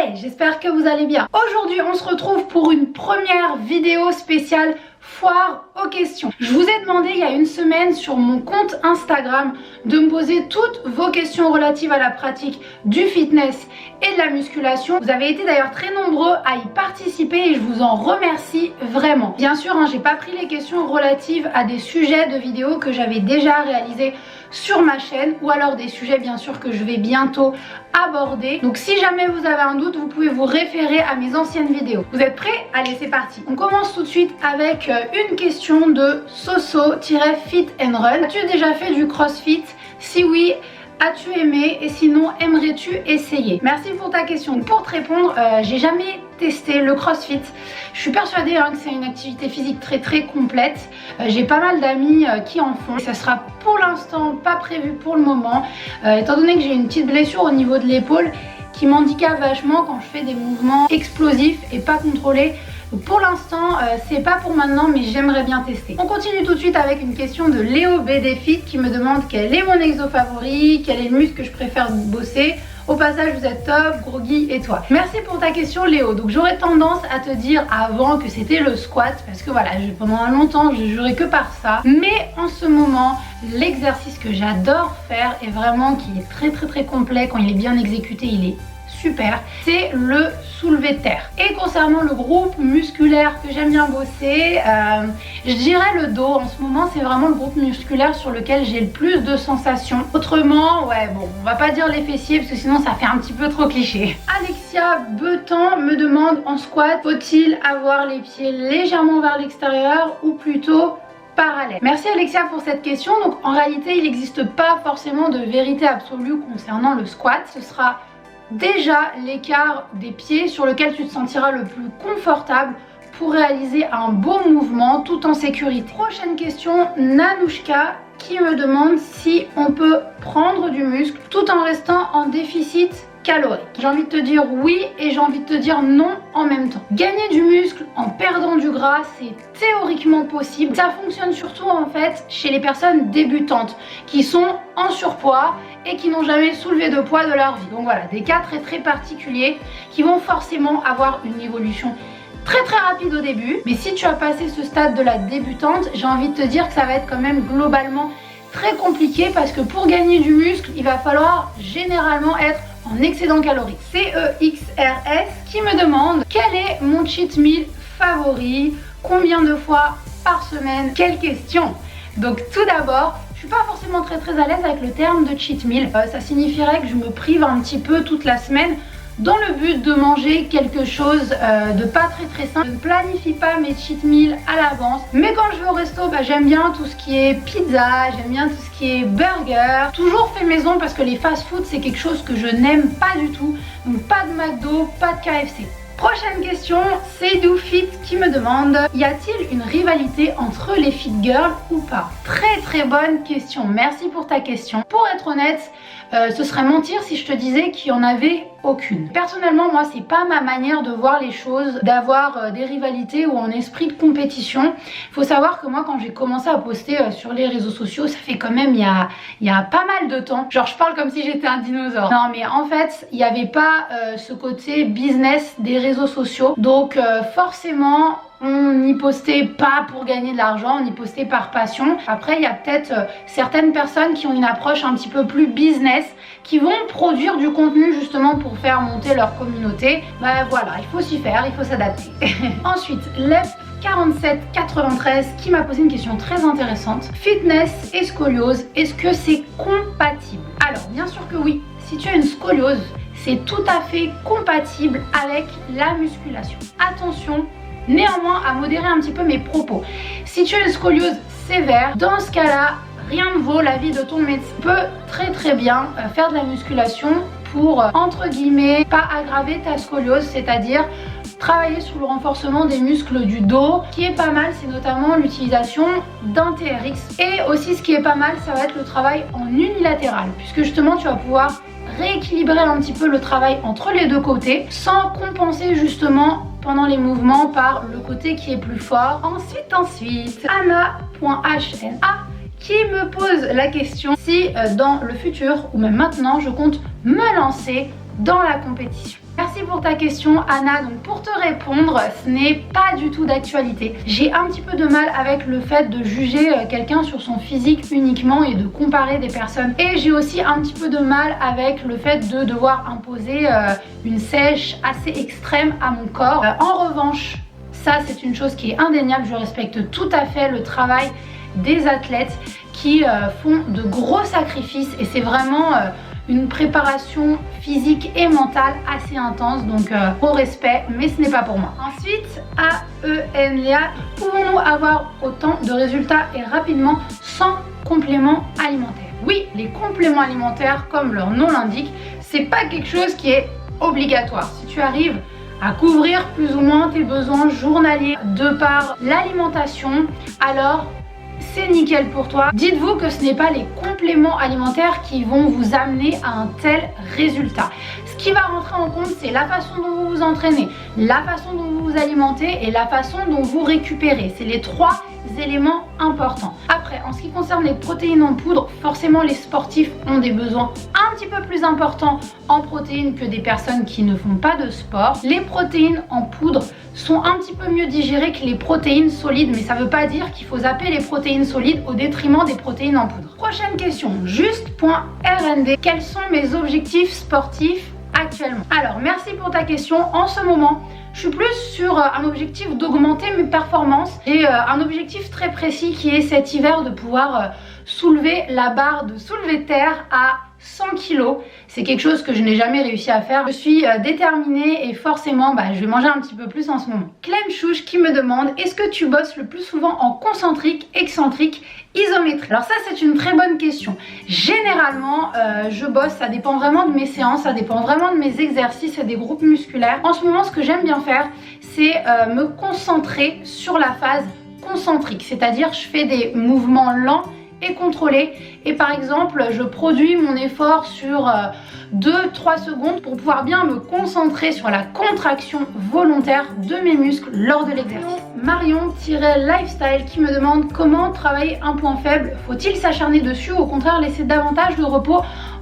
Hey, j'espère que vous allez bien. Aujourd'hui, on se retrouve pour une première vidéo spéciale foire aux questions. Je vous ai demandé il y a une semaine sur mon compte Instagram de me poser toutes vos questions relatives à la pratique du fitness et de la musculation. Vous avez été d'ailleurs très nombreux à y participer et je vous en remercie vraiment. Bien sûr, j'ai pas pris les questions relatives à des sujets de vidéos que j'avais déjà réalisés sur ma chaîne ou alors des sujets bien sûr que je vais bientôt aborder. Donc si jamais vous avez un doute, vous pouvez vous référer à mes anciennes vidéos. Vous êtes prêts? Allez, c'est parti. On commence tout de suite avec une question de Soso-Fit and Run. As-tu déjà fait du crossfit? Si oui, as-tu aimé? Et sinon, aimerais-tu essayer? Merci pour ta question. Pour te répondre, j'ai jamais testé le crossfit. Je suis persuadée que c'est une activité physique très complète. J'ai pas mal d'amis qui en font. Ça sera pour l'instant pas prévu pour le moment, étant donné que j'ai une petite blessure au niveau de l'épaule qui m'handicape vachement quand je fais des mouvements explosifs et pas contrôlés. Donc pour l'instant, c'est pas pour maintenant, mais j'aimerais bien tester. On continue tout de suite avec une question de Léo BDFit qui me demande quel est mon exo favori, quel est le muscle que je préfère bosser. Au passage, vous êtes top, groggy et toi. Merci pour ta question Léo. Donc j'aurais tendance à te dire avant que c'était le squat parce que voilà, pendant longtemps je jurais que par ça. Mais en ce moment, l'exercice que j'adore faire et vraiment qui est très complet quand il est bien exécuté, il est super, c'est le soulevé de terre. Et concernant le groupe musculaire que j'aime bien bosser, je dirais le dos. En ce moment, c'est vraiment le groupe musculaire sur lequel j'ai le plus de sensations. Autrement, ouais, bon, on va pas dire les fessiers parce que sinon ça fait un petit peu trop cliché. Alexia Betan me demande en squat, faut-il avoir les pieds légèrement vers l'extérieur ou plutôt parallèle? Merci Alexia pour cette question. Donc en réalité, il n'existe pas forcément de vérité absolue concernant le squat. Ce sera déjà l'écart des pieds sur lequel tu te sentiras le plus confortable pour réaliser un beau mouvement tout en sécurité. Prochaine question, Nanouchka qui me demande si on peut prendre du muscle tout en restant en déficit calorique. J'ai envie de te dire oui et j'ai envie de te dire non en même temps. Gagner du muscle en perdant du gras, c'est théoriquement possible. Ça fonctionne surtout en fait chez les personnes débutantes qui sont en surpoids et qui n'ont jamais soulevé de poids de leur vie. Donc voilà, des cas très particuliers qui vont forcément avoir une évolution très rapide au début. Mais si tu as passé ce stade de la débutante, j'ai envie de te dire que ça va être quand même globalement très compliqué parce que pour gagner du muscle, il va falloir généralement être en excédent calorique. CEXRS qui me demande quel est mon cheat meal favori, combien de fois par semaine, quelle question. Donc tout d'abord, je suis pas forcément très à l'aise avec le terme de cheat meal. Ça signifierait que je me prive un petit peu toute la semaine dans le but de manger quelque chose de pas très sain. Je ne planifie pas mes cheat meals à l'avance. Mais quand je vais au resto, j'aime bien tout ce qui est pizza, j'aime bien tout ce qui est burger. Toujours fait maison parce que les fast-food c'est quelque chose que je n'aime pas du tout. Donc pas de McDo, pas de KFC. Prochaine question, c'est Doufit qui me demande y a-t-il une rivalité entre les fit girls ou pas? Très bonne question, merci pour ta question. Pour être honnête, ce serait mentir si je te disais qu'il n'y en avait aucune. Personnellement, moi, c'est pas ma manière de voir les choses, d'avoir des rivalités ou un esprit de compétition. Il faut savoir que moi, quand j'ai commencé à poster sur les réseaux sociaux, ça fait quand même il y a pas mal de temps. Genre, je parle comme si j'étais un dinosaure. Non, mais en fait, il n'y avait pas ce côté business des réseaux sociaux. Donc, forcément, on n'y postait pas pour gagner de l'argent, on y postait par passion. Après, il y a peut-être certaines personnes qui ont une approche un petit peu plus business, qui vont produire du contenu justement pour faire monter leur communauté. Voilà, il faut s'y faire, il faut s'adapter. Ensuite, Lep4793 qui m'a posé une question très intéressante. Fitness et scoliose, est-ce que c'est compatible? Alors, bien sûr que oui. Si tu as une scoliose, c'est tout à fait compatible avec la musculation. Attention, néanmoins à modérer un petit peu mes propos. Si tu as une scoliose sévère, dans ce cas-là, rien ne vaut l'avis de ton médecin. Tu peux très bien faire de la musculation pour, entre guillemets, pas aggraver ta scoliose, c'est-à-dire travailler sur le renforcement des muscles du dos. Ce qui est pas mal, c'est notamment l'utilisation d'un TRX. Et aussi ce qui est pas mal, ça va être le travail en unilatéral, puisque justement tu vas pouvoir rééquilibrer un petit peu le travail entre les deux côtés sans compenser justement pendant les mouvements par le côté qui est plus fort. Ensuite, Anna.hna qui me pose la question si dans le futur ou même maintenant je compte me lancer dans la compétition. Merci pour ta question Anna. Donc pour te répondre, ce n'est pas du tout d'actualité. J'ai un petit peu de mal avec le fait de juger quelqu'un sur son physique uniquement et de comparer des personnes. Et j'ai aussi un petit peu de mal avec le fait de devoir imposer une sèche assez extrême à mon corps. En revanche, ça c'est une chose qui est indéniable, je respecte tout à fait le travail des athlètes qui font de gros sacrifices et c'est vraiment une préparation physique et mentale assez intense, donc au respect, mais ce n'est pas pour moi. Ensuite, Léa, pouvons-nous avoir autant de résultats et rapidement sans compléments alimentaires? Oui, les compléments alimentaires, comme leur nom l'indique, c'est pas quelque chose qui est obligatoire. Si tu arrives à couvrir plus ou moins tes besoins journaliers de par l'alimentation, alors c'est nickel pour toi. Dites-vous que ce n'est pas les compléments alimentaires qui vont vous amener à un tel résultat. Ce qui va rentrer en compte, c'est la façon dont vous vous entraînez, la façon dont vous vous alimentez et la façon dont vous récupérez. C'est les trois éléments importants. Après, en ce qui concerne les protéines en poudre, forcément les sportifs ont des besoins un petit peu plus importants en protéines que des personnes qui ne font pas de sport. Les protéines en poudre sont un petit peu mieux digérées que les protéines solides, mais ça ne veut pas dire qu'il faut zapper les protéines solides au détriment des protéines en poudre. Prochaine question, juste.rnd, quels sont mes objectifs sportifs actuellement? Alors, merci pour ta question. En ce moment, je suis plus sur un objectif d'augmenter mes performances et un objectif très précis qui est cet hiver de pouvoir soulever la barre de soulevé de terre à 100 kg. C'est quelque chose que je n'ai jamais réussi à faire. Je suis déterminée et forcément je vais manger un petit peu plus en ce moment. Clem Chouche qui me demande, est-ce que tu bosses le plus souvent en concentrique, excentrique, isométrique? Alors ça c'est une très bonne question. Généralement je bosse, ça dépend vraiment de mes séances, ça dépend vraiment de mes exercices et des groupes musculaires. En ce moment ce que j'aime bien faire c'est me concentrer sur la phase concentrique, c'est-à-dire je fais des mouvements lents et contrôlé et par exemple je produis mon effort sur 2-3 secondes pour pouvoir bien me concentrer sur la contraction volontaire de mes muscles lors de l'exercice. Marion-Lifestyle qui me demande comment travailler un point faible, faut-il s'acharner dessus ou au contraire laisser davantage de repos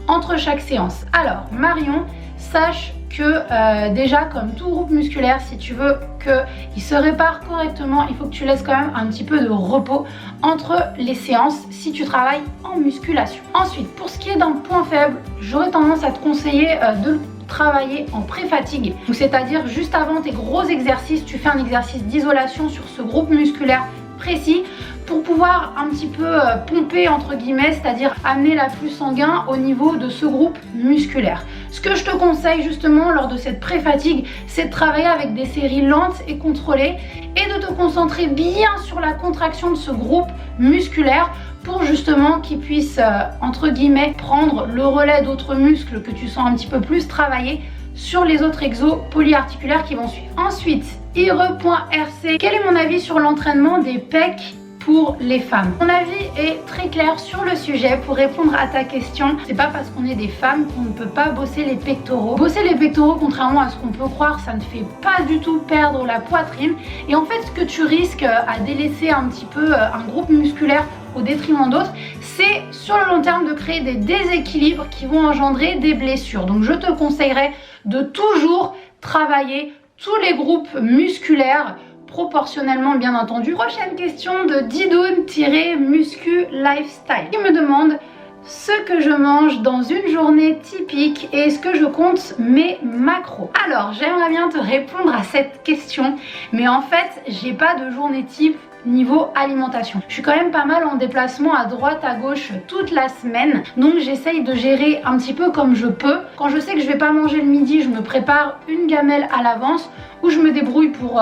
entre chaque séance? Alors Marion, sache que déjà comme tout groupe musculaire, si tu veux qu'il se répare correctement, il faut que tu laisses quand même un petit peu de repos entre les séances si tu travailles en musculation. Ensuite, pour ce qui est d'un point faible, j'aurais tendance à te conseiller de le travailler en pré-fatigue, c'est-à-dire juste avant tes gros exercices, tu fais un exercice d'isolation sur ce groupe musculaire précis pour pouvoir un petit peu pomper entre guillemets, c'est-à-dire amener l'afflux sanguin au niveau de ce groupe musculaire. Ce que je te conseille justement lors de cette pré-fatigue, c'est de travailler avec des séries lentes et contrôlées et de te concentrer bien sur la contraction de ce groupe musculaire pour justement qu'il puisse entre guillemets prendre le relais d'autres muscles que tu sens un petit peu plus travailler sur les autres exos polyarticulaires qui vont suivre. Ensuite, ire.rc, quel est mon avis sur l'entraînement des pecs pour les femmes? Mon avis est très clair sur le sujet. Pour répondre à ta question, c'est pas parce qu'on est des femmes qu'on ne peut pas bosser les pectoraux. Bosser les pectoraux, contrairement à ce qu'on peut croire, ça ne fait pas du tout perdre la poitrine. Et en fait, ce que tu risques à délaisser un petit peu un groupe musculaire au détriment d'autres, c'est sur le long terme de créer des déséquilibres qui vont engendrer des blessures. Donc je te conseillerais de toujours travailler tous les groupes musculaires proportionnellement bien entendu. Prochaine question de Didoun-Muscu Lifestyle qui me demande ce que je mange dans une journée typique et est-ce que je compte mes macros. Alors j'aimerais bien te répondre à cette question, mais en fait j'ai pas de journée type niveau alimentation. Je suis quand même pas mal en déplacement à droite à gauche toute la semaine, donc j'essaye de gérer un petit peu comme je peux. Quand je sais que je vais pas manger le midi, je me prépare une gamelle à l'avance ou je me débrouille pour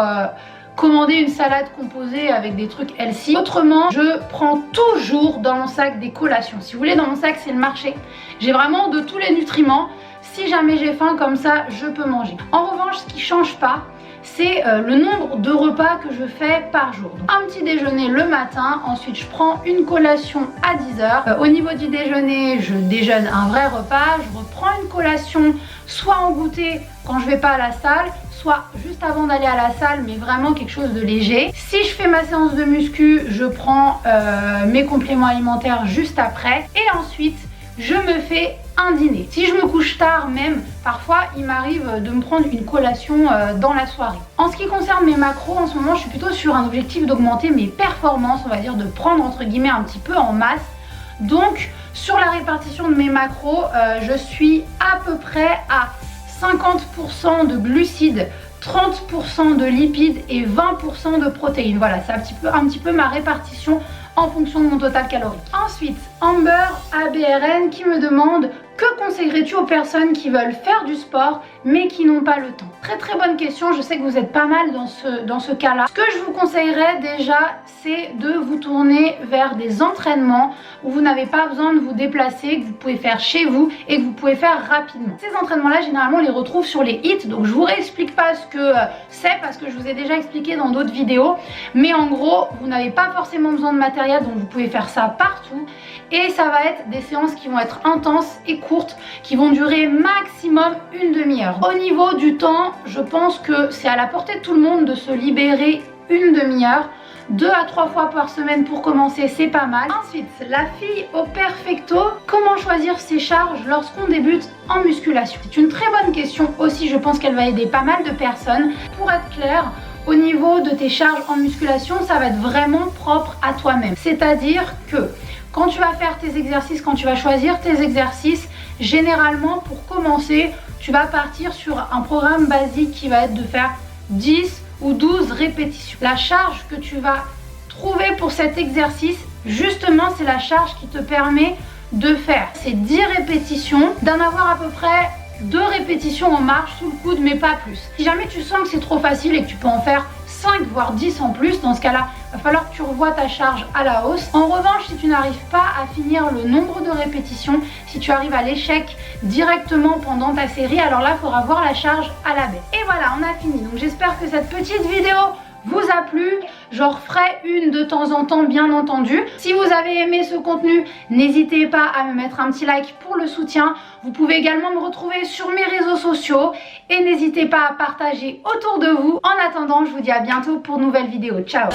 commander une salade composée avec des trucs healthy. Autrement, je prends toujours dans mon sac des collations. Si vous voulez, dans mon sac c'est le marché. J'ai vraiment de tous les nutriments. Si jamais j'ai faim comme ça, je peux manger. En revanche, ce qui change pas, c'est le nombre de repas que je fais par jour. Donc, un petit déjeuner le matin, ensuite je prends une collation à 10h. Au niveau du déjeuner, je déjeune un vrai repas, je reprends une collation soit en goûter quand je vais pas à la salle, soit juste avant d'aller à la salle, mais vraiment quelque chose de léger. Si je fais ma séance de muscu, je prends mes compléments alimentaires juste après et ensuite je me fais un dîner. Si je me couche tard même, parfois il m'arrive de me prendre une collation dans la soirée. En ce qui concerne mes macros, en ce moment je suis plutôt sur un objectif d'augmenter mes performances, on va dire de prendre entre guillemets un petit peu en masse. Donc sur la répartition de mes macros, je suis à peu près à 50% de glucides, 30% de lipides et 20% de protéines. Voilà, c'est un petit peu ma répartition en fonction de mon total calorique. Ensuite, Amber ABRN qui me demande: que conseillerais-tu aux personnes qui veulent faire du sport mais qui n'ont pas le temps? Très très bonne question, je sais que vous êtes pas mal dans ce cas-là. Ce que je vous conseillerais déjà, c'est de vous tourner vers des entraînements où vous n'avez pas besoin de vous déplacer, que vous pouvez faire chez vous et que vous pouvez faire rapidement. Ces entraînements-là, généralement, on les retrouve sur les HIIT, donc je vous réexplique pas ce que c'est parce que je vous ai déjà expliqué dans d'autres vidéos, mais en gros, vous n'avez pas forcément besoin de matériel, donc vous pouvez faire ça partout et ça va être des séances qui vont être intenses et courtes, qui vont durer maximum une demi-heure. Au niveau du temps, je pense que c'est à la portée de tout le monde de se libérer une demi-heure. 2 à 3 fois par semaine pour commencer, c'est pas mal. Ensuite, la fille au perfecto, comment choisir ses charges lorsqu'on débute en musculation? C'est une très bonne question aussi, je pense qu'elle va aider pas mal de personnes. Pour être clair, au niveau de tes charges en musculation, ça va être vraiment propre à toi-même. C'est-à-dire que quand tu vas faire tes exercices, quand tu vas choisir tes exercices, généralement pour commencer, tu vas partir sur un programme basique qui va être de faire 10 ou 12 répétitions. La charge que tu vas trouver pour cet exercice, justement, c'est la charge qui te permet de faire ces 10 répétitions, d'en avoir à peu près 2 répétitions en marche sous le coude, mais pas plus. Si jamais tu sens que c'est trop facile et que tu peux en faire 5 voire 10 en plus, dans ce cas-là, il va falloir que tu revoies ta charge à la hausse. En revanche, si tu n'arrives pas à finir le nombre de répétitions, si tu arrives à l'échec directement pendant ta série, alors là, il faudra voir la charge à la baisse. Et voilà, on a fini. Donc j'espère que cette petite vidéo vous a plu. J'en referai une de temps en temps, bien entendu. Si vous avez aimé ce contenu, n'hésitez pas à me mettre un petit like pour le soutien. Vous pouvez également me retrouver sur mes réseaux sociaux et n'hésitez pas à partager autour de vous. En attendant, je vous dis à bientôt pour de nouvelles vidéos. Ciao!